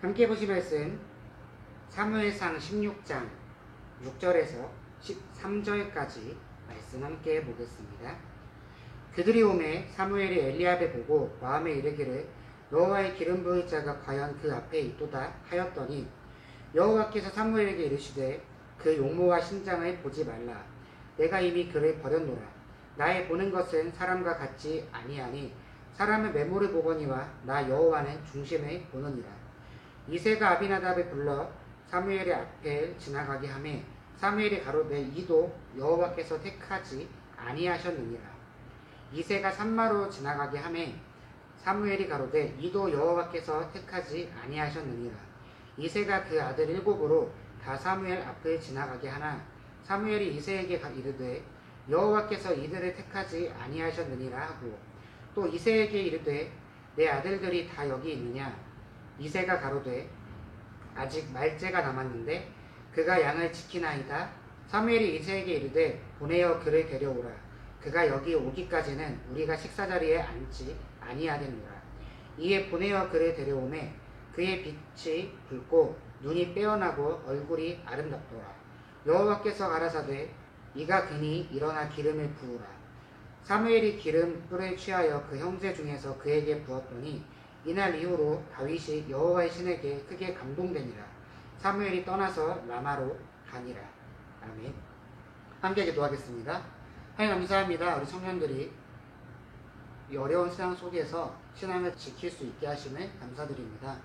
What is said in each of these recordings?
함께 보실 말씀 사무엘상 16장 6절에서 13절까지 말씀 함께 보겠습니다. 그들이 오매 사무엘이 엘리압에 보고 마음에 이르기를 여호와의 기름 부을 자가 과연 그 앞에 있도다 하였더니 여호와께서 사무엘에게 이르시되 그 용모와 신장을 보지 말라. 내가 이미 그를 버렸노라. 나의 보는 것은 사람과 같지 아니하니 사람은 메모를 보거니와 나 여호와는 중심을 보느니라. 이새가 아비나답을 불러 사무엘의 앞에 지나가게 하매 사무엘이 가로되 이도 여호와께서 택하지 아니하셨느니라. 이새가 산마로 지나가게 하매 사무엘이 가로되 이도 여호와께서 택하지 아니하셨느니라. 이새가 그 아들 7으로 다 사무엘 앞을 지나가게 하나 사무엘이 이새에게 이르되 여호와께서 이들을 택하지 아니하셨느니라 하고 또 이새에게 이르되 내 아들들이 다 여기 있느냐. 이새가 가로되 아직 말째가 남았는데 그가 양을 지키나이다. 사무엘이 이새에게 이르되 보내어 그를 데려오라. 그가 여기 오기까지는 우리가 식사자리에 앉지 아니하겠노라. 이에 보내어 그를 데려오매 그의 빛이 붉고 눈이 빼어나고 얼굴이 아름답더라. 여호와께서 가라사대 이가 그니 일어나 기름을 부으라. 사무엘이 기름 뿔을 취하여 그 형제 중에서 그에게 부었더니 이날 이후로 다윗이 여호와의 신에게 크게 감동되니라. 사무엘이 떠나서 라마로 가니라. 아멘. 함께 기도하겠습니다. 하나님 감사합니다. 우리 청년들이 이 어려운 신앙 속에서 신앙을 지킬 수 있게 하심을 감사드립니다.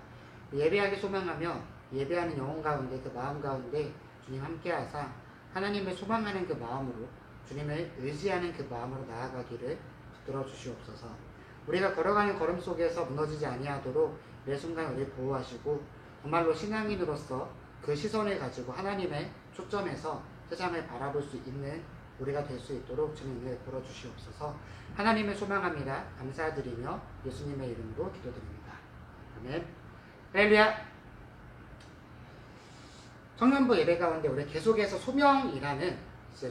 예배하기 소망하며 예배하는 영혼 가운데 그 마음 가운데 주님 함께하사 하나님을 소망하는 그 마음으로 주님을 의지하는 그 마음으로 나아가기를 붙들어 주시옵소서. 우리가 걸어가는 걸음 속에서 무너지지 아니하도록 매 순간 우리를 보호하시고 정말로 신앙인으로서 그 시선을 가지고 하나님의 초점에서 세상을 바라볼 수 있는 우리가 될 수 있도록 주님을 베풀어 주시옵소서. 하나님을 소망합니다. 감사드리며 예수님의 이름으로 기도드립니다. 아멘. 할렐루야. 청년부 예배 가운데 우리 계속해서 소명이라는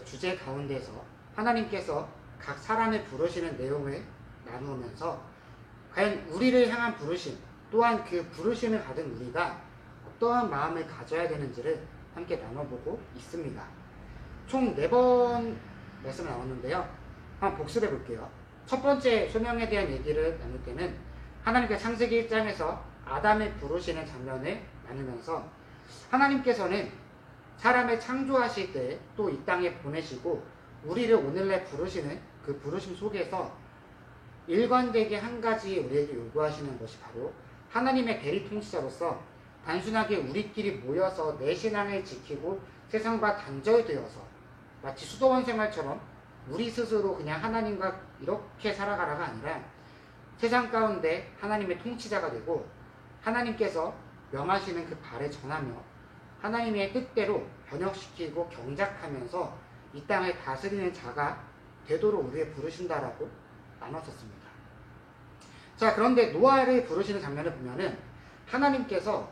주제 가운데서 하나님께서 각 사람을 부르시는 내용을 나누면서 과연 우리를 향한 부르심 또한 그 부르심을 받은 우리가 어떠한 마음을 가져야 되는지를 함께 나눠보고 있습니다. 총 4번 말씀을 나눴는데요. 한번 복습해 볼게요. 첫 번째 소명에 대한 얘기를 나눌 때는 하나님께서 창세기 1장에서 아담을 부르시는 장면을 나누면서 하나님께서는 사람을 창조하실 때 또 이 땅에 보내시고 우리를 오늘날 부르시는 그 부르심 속에서 일관되게 한 가지 우리에게 요구하시는 것이 바로 하나님의 대리 통치자로서 단순하게 우리끼리 모여서 내 신앙을 지키고 세상과 단절되어서 마치 수도원 생활처럼 우리 스스로 그냥 하나님과 이렇게 살아가라가 아니라 세상 가운데 하나님의 통치자가 되고 하나님께서 명하시는 그 발을 전하며 하나님의 뜻대로 변혁시키고 경작하면서 이 땅을 다스리는 자가 되도록 우리를 부르신다라고 나눴었습니다. 자, 그런데 노아를 부르시는 장면을 보면은 하나님께서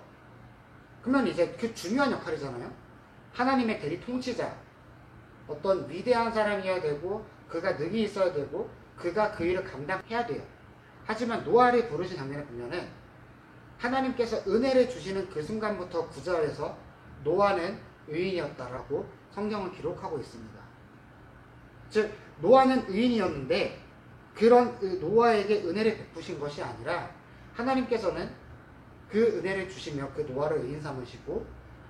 그러면 이제 그 중요한 역할이잖아요. 하나님의 대리 통치자, 어떤 위대한 사람이어야 되고 그가 능이 있어야 되고 그가 그 일을 감당해야 돼요. 하지만 노아를 부르신 장면을 보면은 하나님께서 은혜를 주시는 그 순간부터 9절에서 노아는 의인이었다라고 성경은 기록하고 있습니다. 즉 노아는 의인이었는데 그런 노아에게 은혜를 베푸신 것이 아니라 하나님께서는 그 은혜를 주시며 그 노아를 의인 삼으시고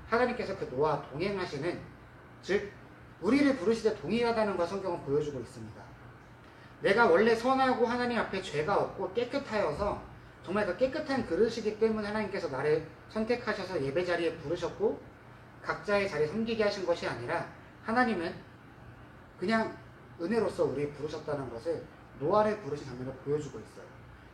하나님께서 그 노아와 동행하시는, 즉 우리를 부르시되 동일하다는 걸 성경은 보여주고 있습니다. 내가 원래 선하고 하나님 앞에 죄가 없고 깨끗하여서 정말 그 깨끗한 그릇이기 때문에 하나님께서 나를 선택하셔서 예배 자리에 부르셨고 각자의 자리에 섬기게 하신 것이 아니라 하나님은 그냥 은혜로서 우리를 부르셨다는 것을 노아를 부르신 장면을 보여주고 있어요.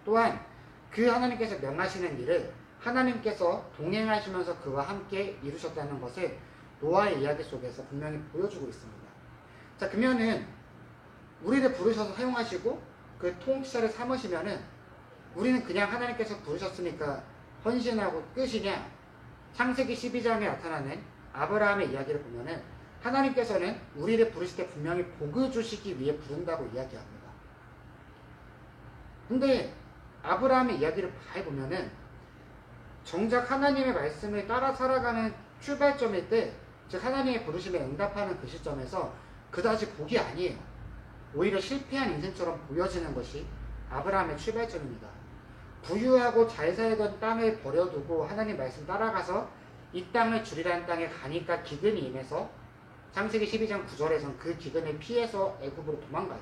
또한 그 하나님께서 명하시는 일을 하나님께서 동행하시면서 그와 함께 이루셨다는 것을 노아의 이야기 속에서 분명히 보여주고 있습니다. 자, 그러면은 우리를 부르셔서 사용하시고 그 통치자를 삼으시면은 우리는 그냥 하나님께서 부르셨으니까 헌신하고 끝이냐? 창세기 12장에 나타나는 아브라함의 이야기를 보면은 하나님께서는 우리를 부르실 때 분명히 복을 주시기 위해 부른다고 이야기합니다. 근데 아브라함의 이야기를 잘 보면은 정작 하나님의 말씀을 따라 살아가는 출발점일 때, 즉 하나님의 부르심에 응답하는 그 시점에서 그다지 복이 아니에요. 오히려 실패한 인생처럼 보여지는 것이 아브라함의 출발점입니다. 부유하고 잘 살던 땅을 버려두고 하나님 말씀 따라가서 이 땅을 주리라는 땅에 가니까 기근이 임해서 창세기 12장 9절에선 그 기근을 피해서 애굽으로 도망가요.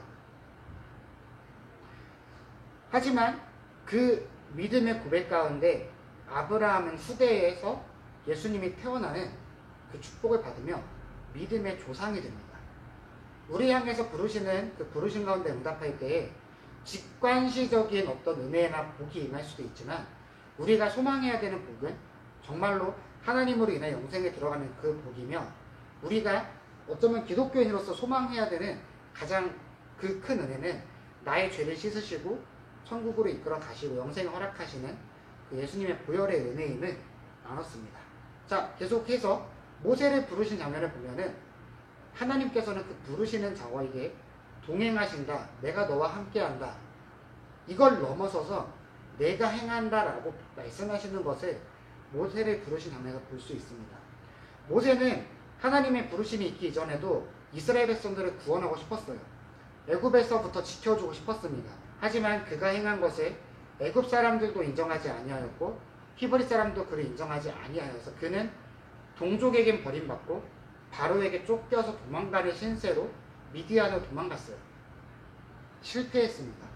하지만 그 믿음의 고백 가운데 아브라함은 후대에서 예수님이 태어나는 그 축복을 받으며 믿음의 조상이 됩니다. 우리 향해서 부르시는 그 부르심 가운데 응답할 때에 직관시적인 어떤 은혜나 복이 임할 수도 있지만, 우리가 소망해야 되는 복은 정말로 하나님으로 인해 영생에 들어가는 그 복이며, 우리가 어쩌면 기독교인으로서 소망해야 되는 가장 그 큰 은혜는 나의 죄를 씻으시고 천국으로 이끌어 가시고 영생을 허락하시는 그 예수님의 보혈의 은혜임을 나눴습니다. 자, 계속해서 모세를 부르신 장면을 보면은 하나님께서는 그 부르시는 자와에게 동행하신다, 내가 너와 함께한다, 이걸 넘어서서 내가 행한다라고 말씀하시는 것을 모세를 부르신 장면에서 볼 수 있습니다. 모세는 하나님의 부르심이 있기 이전에도 이스라엘 백성들을 구원하고 싶었어요. 애굽에서부터 지켜주고 싶었습니다. 하지만 그가 행한 것을 애굽 사람들도 인정하지 아니하였고 히브리 사람도 그를 인정하지 아니하여서 그는 동족에겐 버림받고 바로에게 쫓겨서 도망가는 신세로 미디안으로 도망갔어요. 실패했습니다.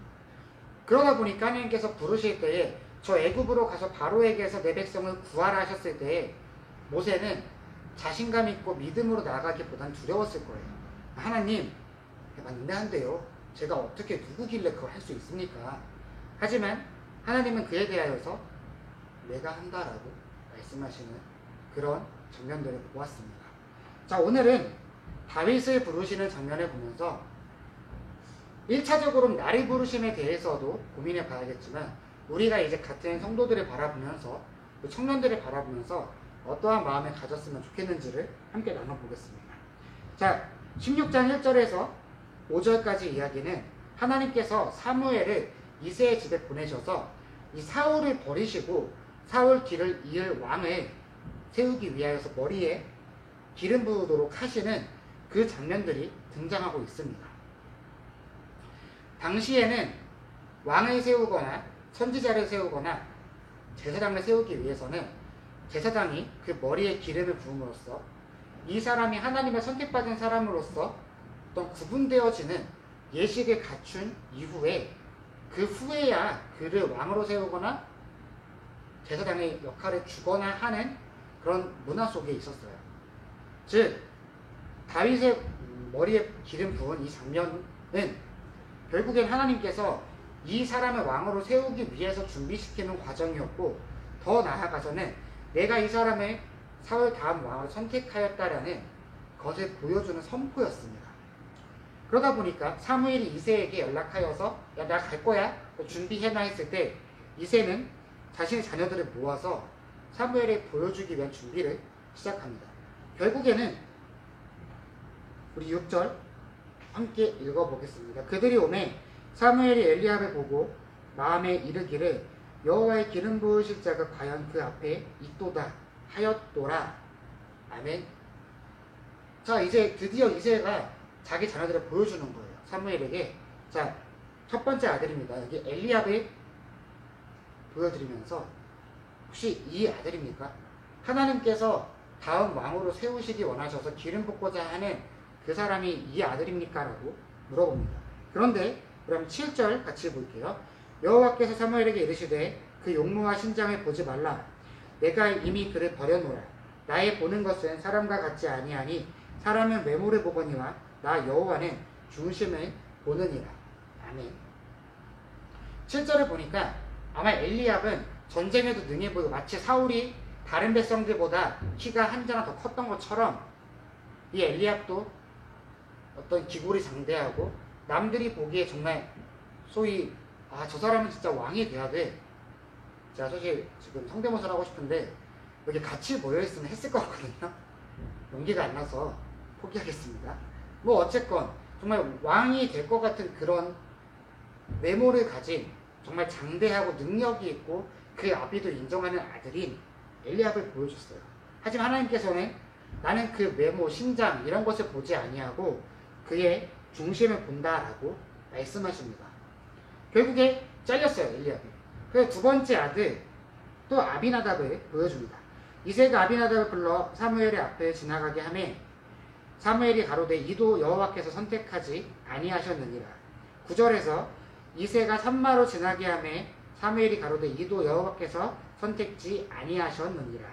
그러다 보니까 하나님께서 부르실 때에 저 애굽으로 가서 바로에게서 내 백성을 구하라 하셨을 때에 모세는 자신감 있고 믿음으로 나아가기보단 두려웠을 거예요. 하나님, 맞는데 한데요. 제가 어떻게 누구길래 그걸 할 수 있습니까? 하지만 하나님은 그에 대하여서 내가 한다라고 말씀하시는 그런 장면들을 보았습니다. 자, 오늘은 다윗을 부르시는 장면을 보면서 1차적으로 나를 부르심에 대해서도 고민해 봐야겠지만, 우리가 이제 같은 성도들을 바라보면서, 청년들을 바라보면서 어떠한 마음을 가졌으면 좋겠는지를 함께 나눠보겠습니다. 자, 16장 1절에서 5절까지 이야기는 하나님께서 사무엘을 이새의 집에 보내셔서 이 사울을 버리시고 사울 뒤를 이을 왕을 세우기 위하여서 머리에 기름 부으도록 하시는 그 장면들이 등장하고 있습니다. 당시에는 왕을 세우거나 선지자를 세우거나 제사장을 세우기 위해서는 제사장이 그 머리에 기름을 부음으로써 이 사람이 하나님의 선택받은 사람으로서 어떤 구분되어지는 예식을 갖춘 이후에 그 후에야 그를 왕으로 세우거나 제사장의 역할을 주거나 하는 그런 문화 속에 있었어요. 즉 다윗의 머리에 기름 부은 이 장면은 결국엔 하나님께서 이 사람을 왕으로 세우기 위해서 준비시키는 과정이었고, 더 나아가서는 내가 이 사람을 사울 다음 왕으로 선택하였다라는 것을 보여주는 선포였습니다. 그러다 보니까 사무엘이 이새에게 연락하여서 야, 나 갈 거야, 준비해놔 했을 때 이새는 자신의 자녀들을 모아서 사무엘에 보여주기 위한 준비를 시작합니다. 결국에는 우리 6절 함께 읽어보겠습니다. 그들이 오매 사무엘이 엘리압을 보고 마음에 이르기를 여호와의 기름 부으실 자가 과연 그 앞에 있도다 하였도라. 아멘. 자, 이제 드디어 이새가 자기 자녀들을 보여주는 거예요. 사무엘에게. 자, 첫 번째 아들입니다. 여기 엘리압을 보여드리면서 혹시 이 아들입니까? 하나님께서 다음 왕으로 세우시기 원하셔서 기름 붓고자 하는 그 사람이 이 아들입니까? 라고 물어봅니다. 그런데 그럼 7절 같이 볼게요. 여호와께서 사무엘에게 이르시되 그 용모와 신장을 보지 말라. 내가 이미 그를 버려놓으라. 나의 보는 것은 사람과 같지 아니하니 사람은 외모를 보거니와 나 여호와는 중심을 보느니라. 아멘. 7절을 보니까 아마 엘리압은 전쟁에도 능해 보이고 마치 사울이 다른 백성들보다 키가 한 자나 더 컸던 것처럼 이 엘리압도 어떤 기골이 장대하고 남들이 보기에 정말 소위 저 사람은 진짜 왕이 돼야 돼. 제가 사실 지금 성대모사를 하고 싶은데 여기 같이 모여있으면 했을 것 같거든요. 용기가 안 나서 포기하겠습니다. 뭐 어쨌건 정말 왕이 될 것 같은 그런 외모를 가진 정말 장대하고 능력이 있고 그 아비도 인정하는 아들인 엘리압을 보여줬어요. 하지만 하나님께서는 나는 그 외모, 신장 이런 것을 보지 아니하고 그의 중심을 본다라고 말씀하십니다. 결국에 잘렸어요, 엘리압이. 그래서 두 번째 아들 또 아비나답을 보여줍니다. 이새가 아비나답을 불러 사무엘의 앞에 지나가게 하매 사무엘이 가로되 이도 여호와께서 선택하지 아니하셨느니라. 9절에서 이새가 산마로 지나게 하매 사무엘이 가로되 이도 여호와께서 선택지 아니하셨느니라.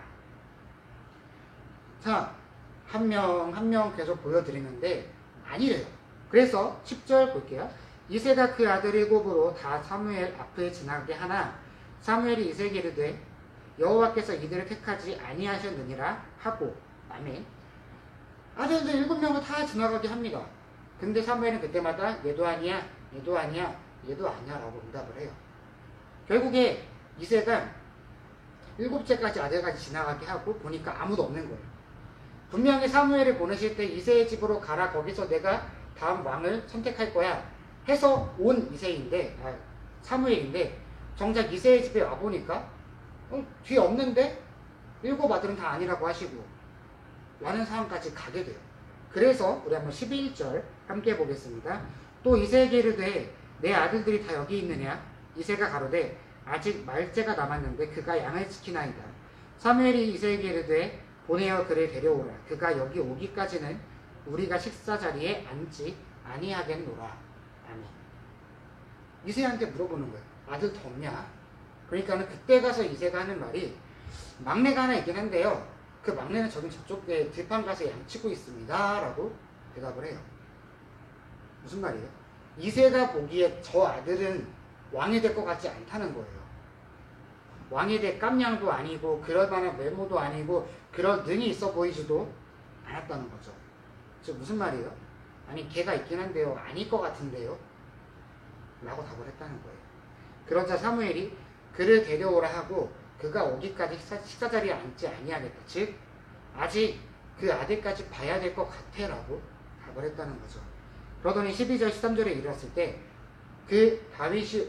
자, 한 명 한 명 계속 보여드리는데 아니래요. 그래서 10절 볼게요. 이새가 그 아들 7으로 다 사무엘 앞에 지나게 하나 사무엘이 이새에게 이르되 여호와께서 이들을 택하지 아니하셨느니라 하고 아멘. 아들들 7명을 다 지나가게 합니다. 근데 사무엘은 그때마다 얘도 아니야, 얘도 아니야, 얘도 아니야 라고 응답을 해요. 결국에 이새가 7째까지 아들까지 지나가게 하고 보니까 아무도 없는 거예요. 분명히 사무엘을 보내실 때 이새의 집으로 가라, 거기서 내가 다음 왕을 선택할 거야 해서 온 사무엘인데 정작 이새의 집에 와보니까 뒤에 없는데 7 아들은 다 아니라고 하시고 라는 상황까지 가게 돼요. 그래서 우리 한번 11절 함께 보겠습니다. 또 이새에게 이르되 내 아들들이 다 여기 있느냐? 이새가 가로되 아직 말째가 남았는데 그가 양을 지키나이다. 사무엘이 이새에게 이르되 보내어 그를 데려오라. 그가 여기 오기까지는 우리가 식사 자리에 앉지 아니하겠노라. 아멘. 이새한테 물어보는 거예요. 아들 더 없냐? 그러니까는 그때 가서 이새가 하는 말이 막내가 하나 있긴 한데요. 그 막내는 저쪽에 들판 가서 양치고 있습니다. 라고 대답을 해요. 무슨 말이에요? 이새가 보기에 저 아들은 왕이 될 것 같지 않다는 거예요. 왕이 될 깜냥도 아니고 그럴 만한 외모도 아니고 그런 능이 있어 보이지도 않았다는 거죠. 즉 무슨 말이에요? 아니 걔가 있긴 한데요. 아닐 것 같은데요. 라고 답을 했다는 거예요. 그러자 사무엘이 그를 데려오라 하고 그가 오기까지 식사 자리에 앉지 아니하겠다. 즉 아직 그 아들까지 봐야 될 것 같아 라고 답을 했다는 거죠. 그러더니 12절 13절에 이르렀을 때 그 다윗이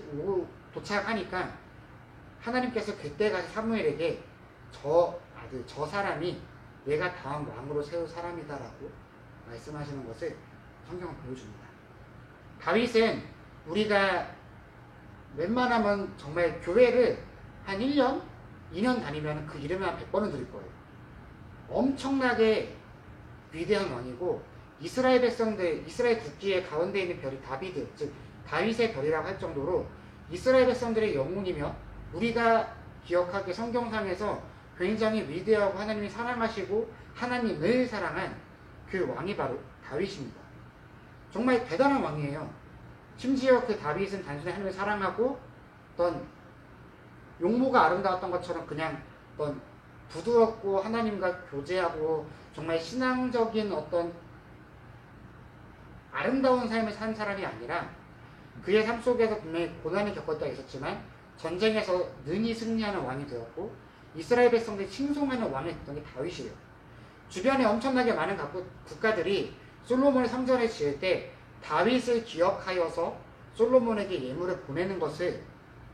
도착하니까 하나님께서 그때 가서 사무엘에게 저 아들, 저 사람이 내가 다음 왕으로 세울 사람이다라고 말씀하시는 것을 성경은 보여줍니다. 다윗은 우리가 웬만하면 정말 교회를 한 1년, 2년 다니면 그 이름을 한 100번은 들을 거예요. 엄청나게 위대한 왕이고 이스라엘 백성들, 이스라엘 국기의 가운데 있는 별이 다비드, 즉 다윗의 별이라고 할 정도로 이스라엘 백성들의 영웅이며 우리가 기억하기에 성경상에서 굉장히 위대하고 하나님이 사랑하시고 하나님을 사랑한 그 왕이 바로 다윗입니다. 정말 대단한 왕이에요. 심지어 그 다윗은 단순히 하나님을 사랑하고 어떤 용모가 아름다웠던 것처럼 그냥 어떤 부드럽고 하나님과 교제하고 정말 신앙적인 어떤 아름다운 삶을 산 사람이 아니라 그의 삶 속에서 분명히 고난을 겪을 때가 있었지만 전쟁에서 능히 승리하는 왕이 되었고 이스라엘 백성들이 칭송하는 왕이 됐던 게 다윗이에요. 주변에 엄청나게 많은 국가들이 솔로몬의 성전을 지을 때 다윗을 기억하여서 솔로몬에게 예물을 보내는 것을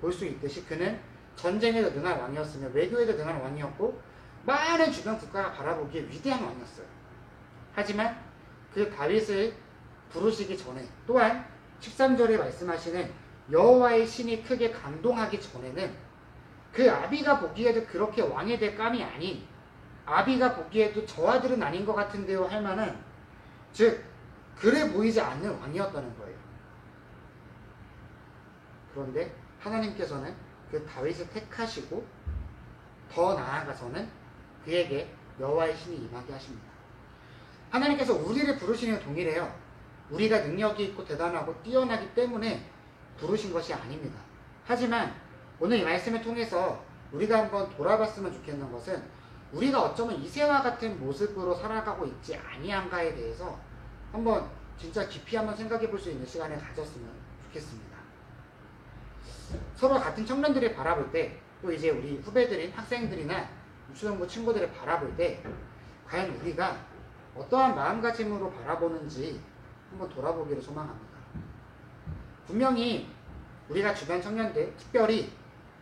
볼 수 있듯이 그는 전쟁에도 능한 왕이었으며 외교에도 능한 왕이었고 많은 주변 국가가 바라보기에 위대한 왕이었어요. 하지만 그 다윗을 부르시기 전에 또한 13절에 말씀하시는 여호와의 신이 크게 감동하기 전에는 그 아비가 보기에도 그렇게 왕이 될 감이 아닌 아비가 보기에도 저 아들은 아닌 것 같은데요 할 만한 즉 그래 보이지 않는 왕이었다는 거예요. 그런데 하나님께서는 그 다윗을 택하시고 더 나아가서는 그에게 여호와의 신이 임하게 하십니다. 하나님께서 우리를 부르시는 동일해요. 우리가 능력이 있고 대단하고 뛰어나기 때문에 부르신 것이 아닙니다. 하지만 오늘 이 말씀을 통해서 우리가 한번 돌아봤으면 좋겠는 것은 우리가 어쩌면 이새와 같은 모습으로 살아가고 있지 아니한가에 대해서 한번 진짜 깊이 한번 생각해 볼 수 있는 시간을 가졌으면 좋겠습니다. 서로 같은 청년들을 바라볼 때 또 이제 우리 후배들인 학생들이나 유초등부 친구들을 바라볼 때 과연 우리가 어떠한 마음가짐으로 바라보는지 한번 돌아보기를 소망합니다. 분명히 우리가 주변 청년들, 특별히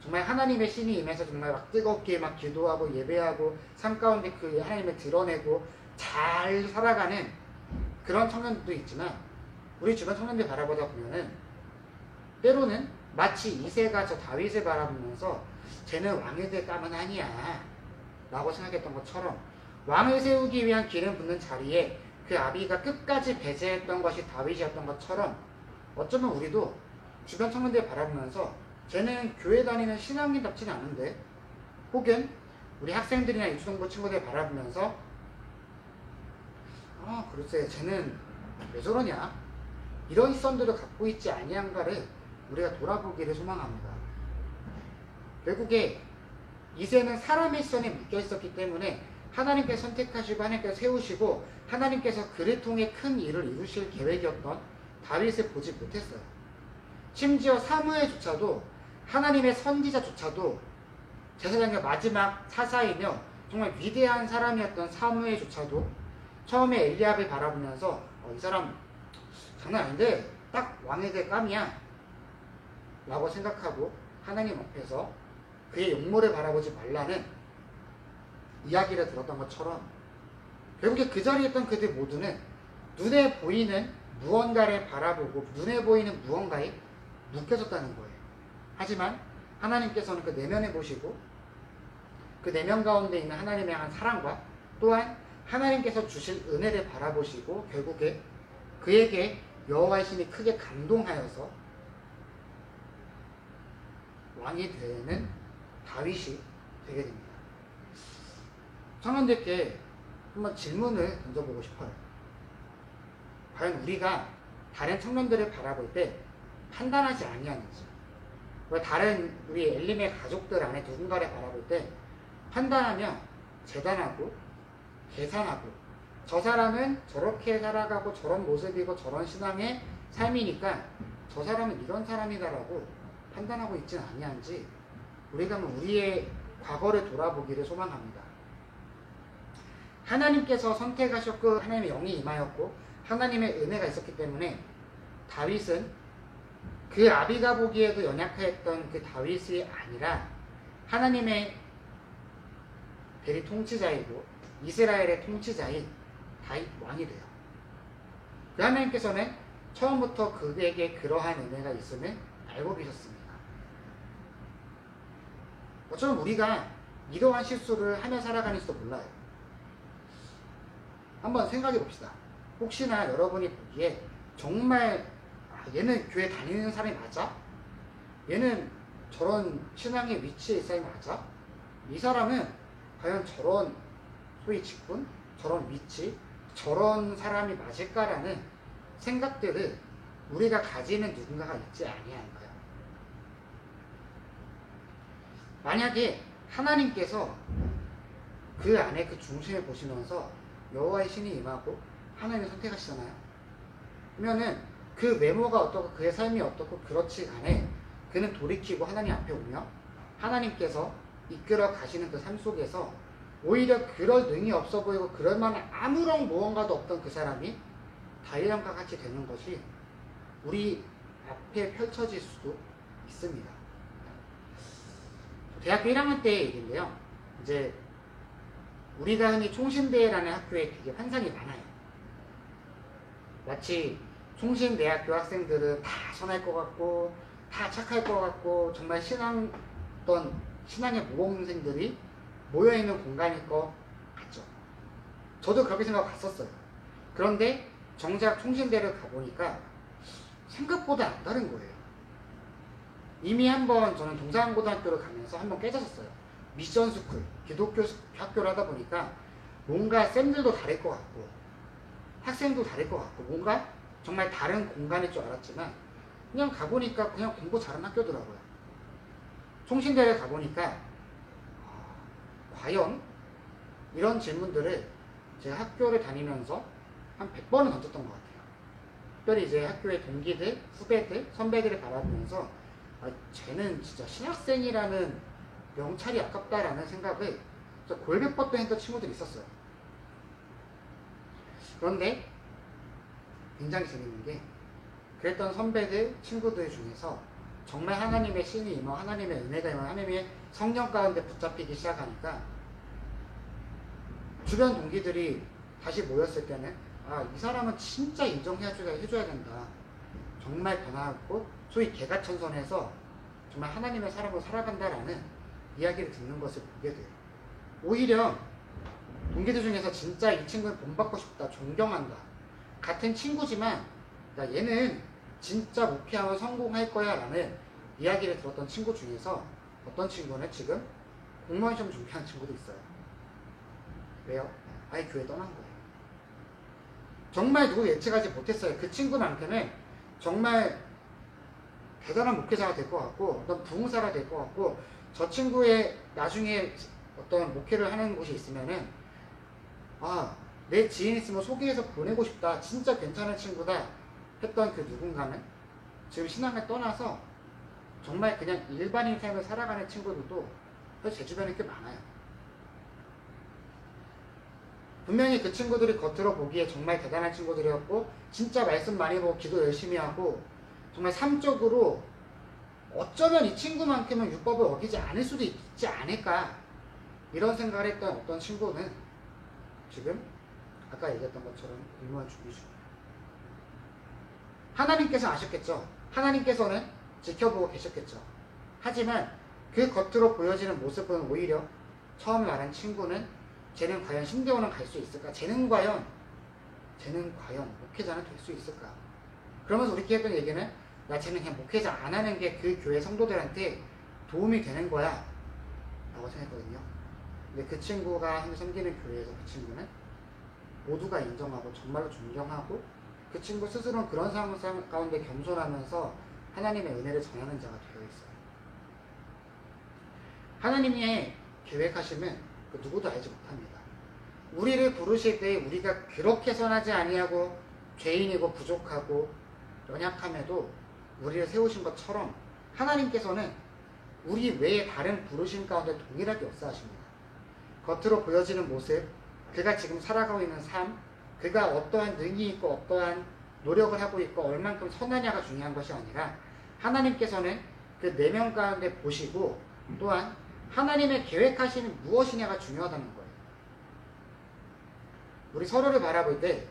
정말 하나님의 신이 임해서 정말 막 뜨겁게 막 기도하고 예배하고 삶 가운데 그 하나님을 드러내고 잘 살아가는 그런 청년들도 있지만 우리 주변 청년들 바라보다 보면은 때로는 마치 이새가 저 다윗을 바라보면서 쟤는 왕이 될 감은 아니야 라고 생각했던 것처럼 왕을 세우기 위한 기름 붓는 자리에 그 아비가 끝까지 배제했던 것이 다윗이었던 것처럼 어쩌면 우리도 주변 청년들 바라보면서 쟤는 교회 다니는 신앙인답지는 않은데 혹은 우리 학생들이나 유초등부 친구들 바라보면서 글쎄 쟤는 왜 저러냐 이런 시선들을 갖고 있지 아니한가를 우리가 돌아보기를 소망합니다. 결국에 이새는 사람의 시선에 묶여 있었기 때문에 하나님께서 선택하시고 하나님께서 세우시고 하나님께서 그를 통해 큰 일을 이루실 계획이었던 다윗을 보지 못했어요. 심지어 사무엘조차도 하나님의 선지자조차도 제사장의 마지막 사사이며 정말 위대한 사람이었던 사무엘조차도 처음에 엘리압을 바라보면서 이 사람 장난 아닌데 딱 왕이 될 감이야 라고 생각하고 하나님 앞에서 그의 용모를 바라보지 말라는 이야기를 들었던 것처럼 결국에 그 자리에 있던 그들 모두는 눈에 보이는 무언가를 바라보고 눈에 보이는 무언가에 묶여졌다는 거예요. 하지만 하나님께서는 그 내면에 보시고 그 내면 가운데 있는 하나님의 향한 사랑과 또한 하나님께서 주신 은혜를 바라보시고 결국에 그에게 여호와의 신이 크게 감동하여서 왕이 되는 다윗이 되게 됩니다. 청년들께 한번 질문을 던져보고 싶어요. 과연 우리가 다른 청년들을 바라볼 때 판단하지 아니하는지, 다른 우리 엘림의 가족들 안에 누군가를 바라볼 때 판단하며 재단하고 계산하고 저 사람은 저렇게 살아가고 저런 모습이고 저런 신앙의 삶이니까 저 사람은 이런 사람이다라고 판단하고 있지는 아니한지 우리가 우리의 과거를 돌아보기를 소망합니다. 하나님께서 선택하셨고 하나님의 영이 임하였고 하나님의 은혜가 있었기 때문에 다윗은 그 아비가 보기에도 연약했던 그 다윗이 아니라 하나님의 대리 통치자이고 이스라엘의 통치자인 다윗 왕이 돼요. 그 하나님께서는 처음부터 그에게 그러한 은혜가 있음을 알고 계셨습니다. 어쩌면 우리가 이러한 실수를 하며 살아가는지도 몰라요. 한번 생각해 봅시다. 혹시나 여러분이 보기에 정말 얘는 교회 다니는 사람이 맞아? 얘는 저런 신앙의 위치에 있는 사람이 맞아? 이 사람은 과연 저런 소위 직분, 저런 위치, 저런 사람이 맞을까라는 생각들을 우리가 가지는 누군가가 있지 아니한가요? 만약에 하나님께서 그 안에 그 중심을 보시면서 여호와의 신이 임하고 하나님을 선택하시잖아요. 그러면은 그 외모가 어떻고 그의 삶이 어떻고 그렇지 간에 그는 돌이키고 하나님 앞에 오며 하나님께서 이끌어 가시는 그 삶 속에서 오히려 그럴 능이 없어 보이고 그럴 만한 아무런 무언가도 없던 그 사람이 다윗왕과 같이 되는 것이 우리 앞에 펼쳐질 수도 있습니다. 대학교 1학년 때의 일인데요. 이제 우리가 흔히 총신대라는 학교에 되게 환상이 많아요. 마치 총신대학교 학생들은 다 선할 것 같고 다 착할 것 같고 정말 신앙의 모범생들이 모여있는 공간일 것 같죠. 저도 그렇게 생각하고 갔었어요. 그런데 정작 총신대를 가보니까 생각보다 안 다른 거예요. 이미 한번 저는 동산고등학교를 가면서 한번 깨졌었어요. 미션스쿨, 기독교 학교를 하다 보니까 뭔가 쌤들도 다를 것 같고 학생도 다를 것 같고 뭔가 정말 다른 공간일 줄 알았지만 그냥 가보니까 그냥 공부 잘하는 학교더라고요. 총신대를 가보니까 과연 이런 질문들을 제가 학교를 다니면서 한 100번은 던졌던 것 같아요. 특별히 이제 학교의 동기들, 후배들, 선배들을 바라보면서 쟤는 진짜 신학생이라는 명찰이 아깝다라는 생각을 골백번도 했던 친구들이 있었어요. 그런데 굉장히 재밌는 게 그랬던 선배들, 친구들 중에서 정말 하나님의 신이 임하, 하나님의 은혜가 임하, 하나님의 성령 가운데 붙잡히기 시작하니까 주변 동기들이 다시 모였을 때는 이 사람은 진짜 인정해줘야 된다. 정말 변화하고 소위 개가천선해서 정말 하나님의 사람으로 살아간다라는 이야기를 듣는 것을 보게 돼요. 오히려 동기들 중에서 진짜 이 친구는 본받고 싶다, 존경한다. 같은 친구지만 얘는 진짜 목표하면 성공할 거야 라는 이야기를 들었던 친구 중에서 어떤 친구는 지금 공무원 시험 준비하는 친구도 있어요. 왜요? 아예 교회 떠난 거예요. 정말 누구 예측하지 못했어요. 그 친구만큼은 정말 대단한 목회자가 될 것 같고 어떤 부흥사가 될 것 같고 저 친구의 나중에 어떤 목회를 하는 곳이 있으면은 내 지인 있으면 소개해서 보내고 싶다. 진짜 괜찮은 친구다. 했던 그 누군가는 지금 신앙을 떠나서 정말 그냥 일반인 삶을 살아가는 친구들도 제 주변에 꽤 많아요. 분명히 그 친구들이 겉으로 보기에 정말 대단한 친구들이었고 진짜 말씀 많이 보고 기도 열심히 하고 정말 삶적으로 어쩌면 이 친구만큼은 율법을 어기지 않을 수도 있지 않을까 이런 생각을 했던 어떤 친구는 지금 아까 얘기했던 것처럼 공무원 준비 중. 하나님께서는 아셨겠죠. 하나님께서는 지켜보고 계셨겠죠. 하지만 그 겉으로 보여지는 모습은 오히려 처음 말한 친구는 쟤는 과연 신대원은 갈 수 있을까? 쟤는 과연 목회자는 될 수 있을까? 그러면서 우리끼리 했던 얘기는 쟤는 그냥 목회자 안 하는 게 그 교회 성도들한테 도움이 되는 거야 라고 생각했거든요. 근데 그 친구가 현재 섬기는 교회에서 그 친구는 모두가 인정하고 정말로 존경하고 그 친구 스스로는 그런 상황 가운데 겸손하면서 하나님의 은혜를 전하는 자가 되어 있어요. 하나님의 계획하심은 누구도 알지 못합니다. 우리를 부르실 때 우리가 그렇게 선하지 아니하고 죄인이고 부족하고 연약함에도 우리를 세우신 것처럼 하나님께서는 우리 외에 다른 부르심 가운데 동일하게 역사하십니다. 겉으로 보여지는 모습, 그가 지금 살아가고 있는 삶, 그가 어떠한 능이 있고 어떠한 노력을 하고 있고 얼만큼 선하냐가 중요한 것이 아니라 하나님께서는 그 내면 가운데 보시고 또한 하나님의 계획하시는 무엇이냐가 중요하다는 거예요. 우리 서로를 바라볼 때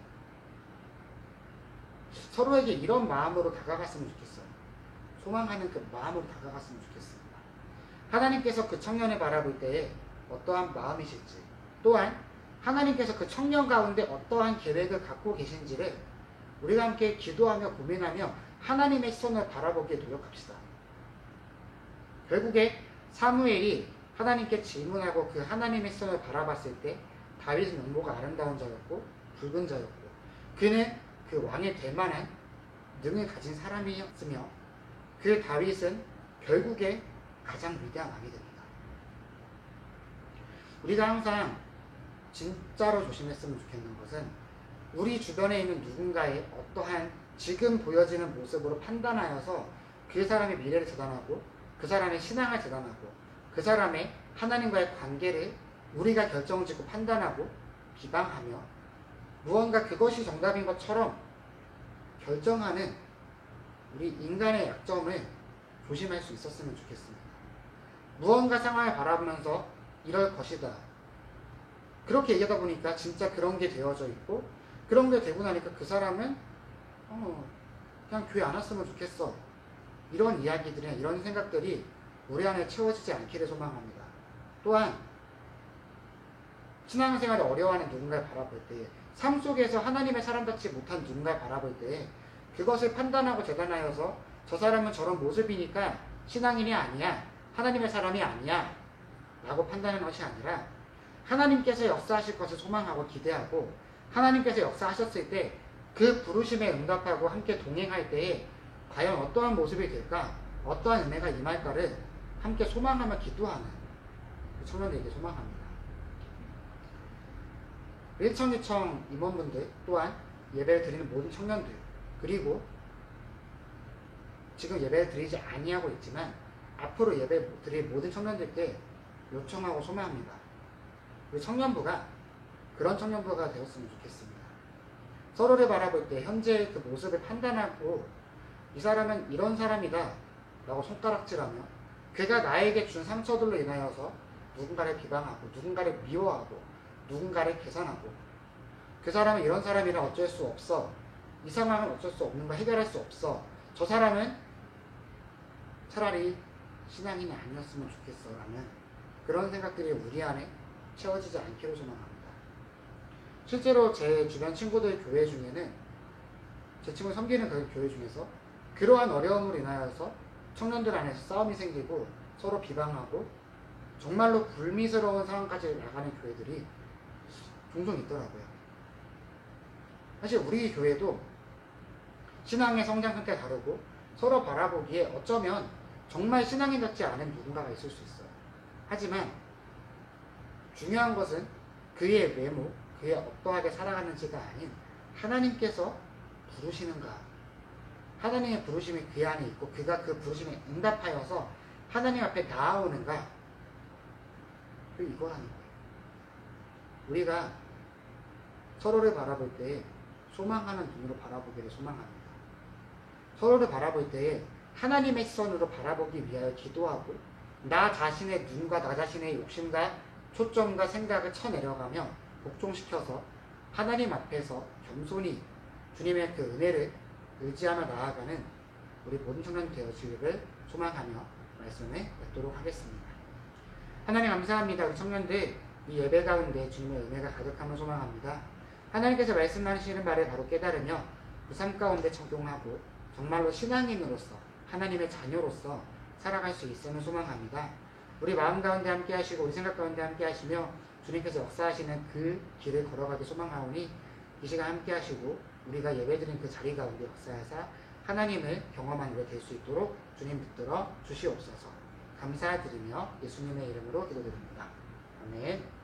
서로에게 이런 마음으로 다가갔으면 좋겠어요. 소망하는 그 마음으로 다가갔으면 좋겠습니다. 하나님께서 그 청년을 바라볼 때에 어떠한 마음이실지 또한 하나님께서 그 청년 가운데 어떠한 계획을 갖고 계신지를 우리가 함께 기도하며 고민하며 하나님의 시선을 바라보기에 노력합시다. 결국에 사무엘이 하나님께 질문하고 그 하나님의 시선을 바라봤을 때 다윗은 용모가 아름다운 자였고 붉은 자였고 그는 그 왕이 될 만한 능을 가진 사람이었으며 그 다윗은 결국에 가장 위대한 왕이 됩니다. 우리가 항상 진짜로 조심했으면 좋겠는 것은 우리 주변에 있는 누군가의 어떠한 지금 보여지는 모습으로 판단하여서 그 사람의 미래를 재단하고 그 사람의 신앙을 재단하고 그 사람의 하나님과의 관계를 우리가 결정짓고 판단하고 비방하며 무언가 그것이 정답인 것처럼 결정하는 우리 인간의 약점을 조심할 수 있었으면 좋겠습니다. 무언가 상황을 바라보면서 이럴 것이다. 그렇게 얘기하다 보니까 진짜 그런 게 되어져 있고 그런 게 되고 나니까 그 사람은 그냥 교회 안 왔으면 좋겠어. 이런 이야기들이나 이런 생각들이 우리 안에 채워지지 않기를 소망합니다. 또한 신앙생활을 어려워하는 누군가를 바라볼 때 삶 속에서 하나님의 사람답지 못한 누군가를 바라볼 때 그것을 판단하고 재단하여서 저 사람은 저런 모습이니까 신앙인이 아니야. 하나님의 사람이 아니야. 라고 판단하는 것이 아니라 하나님께서 역사하실 것을 소망하고 기대하고 하나님께서 역사하셨을 때 그 부르심에 응답하고 함께 동행할 때에 과연 어떠한 모습이 될까? 어떠한 은혜가 임할까를 함께 소망하며 기도하는 그 청년들에게 소망합니다. 1청, 2청 임원분들 또한 예배를 드리는 모든 청년들 그리고 지금 예배를 드리지 아니하고 있지만 앞으로 예배 드릴 모든 청년들께 요청하고 소망합니다. 우리 청년부가 그런 청년부가 되었으면 좋겠습니다. 서로를 바라볼 때 현재의 그 모습을 판단하고 이 사람은 이런 사람이다. 라고 손가락질하며 그가 나에게 준 상처들로 인하여서 누군가를 비방하고 누군가를 미워하고 누군가를 계산하고 그 사람은 이런 사람이라 어쩔 수 없어. 이 상황은 어쩔 수 없는 거 해결할 수 없어. 저 사람은 차라리 신앙인이 아니었으면 좋겠어 라는 그런 생각들이 우리 안에 채워지지 않기를 소망합니다. 실제로 제 주변 친구들 교회 중에는 제 친구 섬기는 그 교회 중에서 그러한 어려움으로 인하여서 청년들 안에서 싸움이 생기고 서로 비방하고 정말로 불미스러운 상황까지 나가는 교회들이 종종 있더라고요. 사실 우리 교회도 신앙의 성장 상태가 다르고 서로 바라보기에 어쩌면 정말 신앙인 같지 않은 누군가가 있을 수 있어요. 하지만 중요한 것은 그의 외모, 그의 어떠하게 살아가는지가 아닌 하나님께서 부르시는가, 하나님의 부르심이 그 안에 있고 그가 그 부르심에 응답하여서 하나님 앞에 나아오는가, 이거라는 거예요. 우리가 서로를 바라볼 때 소망하는 눈으로 바라보기를 소망합니다. 서로를 바라볼 때 하나님의 시선으로 바라보기 위하여 기도하고 나 자신의 눈과 나 자신의 욕심과 초점과 생각을 쳐내려가며 복종시켜서 하나님 앞에서 겸손히 주님의 그 은혜를 의지하며 나아가는 우리 모든 청년 되어지기를 소망하며 말씀을 맺도록 하겠습니다. 하나님 감사합니다. 우리 청년들 이 예배 가운데 주님의 은혜가 가득함을 소망합니다. 하나님께서 말씀하시는 말을 바로 깨달으며 그 삶 가운데 적용하고 정말로 신앙인으로서 하나님의 자녀로서 살아갈 수 있음을 소망합니다. 우리 마음 가운데 함께 하시고 우리 생각 가운데 함께 하시며 주님께서 역사하시는 그 길을 걸어가기 소망하오니 이 시간 함께 하시고 우리가 예배드린 그 자리 가운데 역사하사 하나님을 경험하는 우리가 될 수 있도록 주님 붙들어 주시옵소서. 감사드리며 예수님의 이름으로 기도드립니다. 아멘.